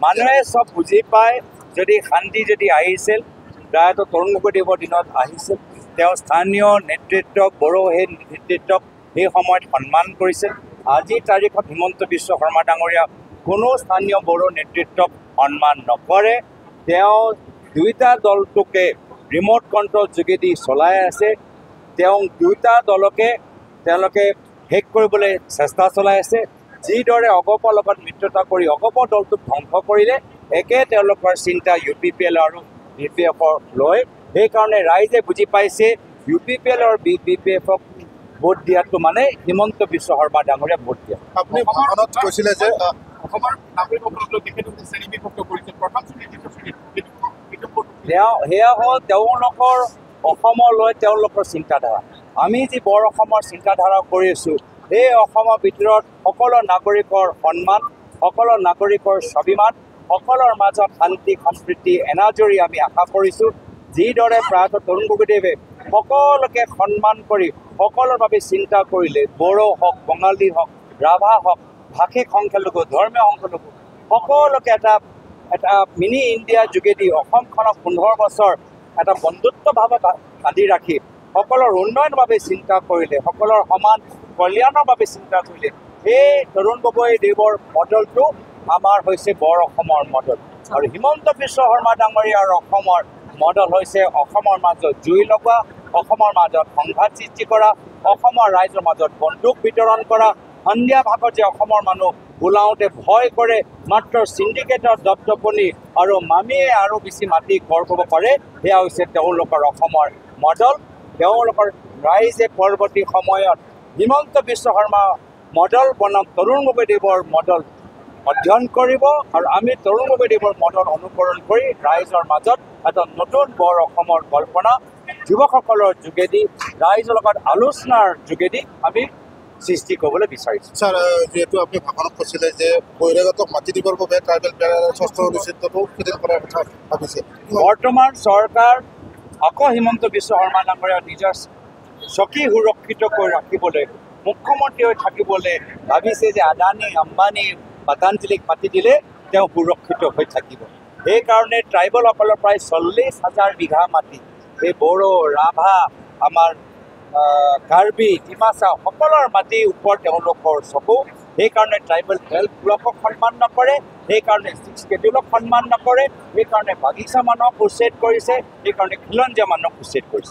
মানুহে চব বুজি পায় যদি শান্তি যদি আহিছিল প্ৰায়তো তৰুণ গগৈদেৱৰ দিনত আহিছিল তেওঁ স্থানীয় নেতৃত্বক বড়ো সেই নেতৃত্বক সেই সময়ত সন্মান কৰিছিল আজিৰ তাৰিখত হিমন্ত বিশ্ব শৰ্মা ডাঙৰীয়া কোনো স্থানীয় বড়ো নেতৃত্বক সন্মান নকৰে তেওঁ দুইটা দলটোকে ৰিম'ট কণ্ট্ৰল যোগেদি চলাই আছে তেওঁ দুইটা দলকে তেওঁলোকে শেষ কৰিবলৈ চেষ্টা চলাই আছে যিদৰে অগপৰ লগত মিত্ৰতা কৰি অগপ দলটোক ধ্বংস কৰিলে একে তেওঁলোকৰ চিন্তা UPPL আৰু BPF লৈ সেইকাৰণে ৰাইজে বুজি পাইছে UPPL আৰু BPF-ক ভোট দিয়াটো মানে হিমন্ত বিশ্ব শৰ্মা ডাঙৰীয়া ভোট দিয়া আপুনি ভাষণত কৈছিলে যে অসমৰ নাগৰিকসকলক তেখেতলোকে শ্ৰেণীবিভক্ত কৰিছে প্ৰথম সেয়া হ'ল তেওঁলোকৰ অসমলৈ তেওঁলোকৰ চিন্তাধাৰা আমি যি বৰ অসমৰ চিন্তাধাৰা কৰি আছোঁ এই অসমৰ ভিতৰত সকলো নাগৰিকৰ সন্মান সকলো নাগৰিকৰ স্বাভিমান সকলৰ মাজত শান্তি সম্প্ৰীতি এনাজৰি আমি আশা কৰিছোঁ যিদৰে প্ৰায়ত তৰুণ গগৈদেৱে সকলোকে সন্মান কৰি সকলৰ বাবে চিন্তা কৰিলে বড়ো হওক বঙালী হওক ৰাভা হওক ভাষিক সংখ্যালঘু ধৰ্মীয় সংখ্যালঘু সকলোকে এটা মিনি ইণ্ডিয়া যোগেদি অসমখনক 15 বছৰ এটা বন্ধুত্বভাৱে বান্ধি ৰাখি সকলৰ উন্নয়নৰ বাবে চিন্তা কৰিলে সকলৰ সমান কল্যাণৰ বাবে চিন্তা কৰিলে এই তৰুণ গগৈদেৱৰ মডেলটো আমাৰ হৈছে বৰ অসমৰ মডেল আৰু হিমন্ত বিশ্ব শৰ্মা ডাঙৰীয়াৰ অসমৰ মডেল হৈছে অসমৰ মাজত জুই লগোৱা অসমৰ মাজত সংঘাত সৃষ্টি কৰা অসমৰ ৰাইজৰ মাজত বন্দুক বিতৰণ কৰা সন্ধিয়া ভাগত যে অসমৰ মানুহ ওলাওঁতে ভয় কৰে মাত্ৰ চিণ্ডিকেটৰ দপদপনি আৰু মামীয়ে আৰু বেছি মাটি ঘৰ কৰিব পাৰে সেয়া হৈছে তেওঁলোকৰ অসমৰ মডেল তেওঁলোকৰ ৰাইজে পৰৱৰ্তী সময়ত হিমন্ত বিশ্ব শৰ্মা মডেল বনাম তৰুণ গগৈদেৱৰ মডেল অধ্যয়ন কৰিব আৰু আমি তৰুণ গগৈদেৱৰ মডেল অনুকৰণ কৰি ৰাইজৰ মাজত এটা নতুন বৰ অসমৰ কল্পনা যুৱকসকলৰ যোগেদি ৰাইজৰ লগত আলোচনাৰ যোগেদি আমি সৃষ্টি কৰিবলৈ বিচাৰিছোঁ ছাৰ যিহেতু আপুনি ভাষণত কৈছিলে যে বহিৰাগতক মাটি দিবৰ বাবে ট্ৰাইবেল ষষ্ঠ অনুচ্ছেদটো শিথিল কৰাৰ কথা ভাবিছে বৰ্তমান চৰকাৰ আকৌ হিমন্ত বিশ্ব শৰ্মা ডাঙৰীয়া নিজৰ চকী সুৰক্ষিত কৰি ৰাখিবলৈ মুখ্যমন্ত্ৰী হৈ থাকিবলৈ ভাবিছে যে আদানী আম্বানী পতঞ্জলীক মাটি দিলে তেওঁ সুৰক্ষিত হৈ থাকিব সেইকাৰণে ট্ৰাইবেলসকলৰ প্ৰায় 40,000 বিঘা মাটি এই বড়ো ৰাভা আমাৰ কাৰ্বি ডিমাচা সকলৰ মাটিৰ ওপৰত তেওঁলোকৰ চকু সেইকাৰণে ট্ৰাইবেল হেল্থ ব্লকক সন্মান নকৰে সেইকাৰণে স্কেডিউলক সন্মান নকৰে সেইকাৰণে বাগিচা মানুহক উচ্ছেদ কৰিছে সেইকাৰণে খিলঞ্জীয়া মানুহক উচ্ছেদ কৰিছে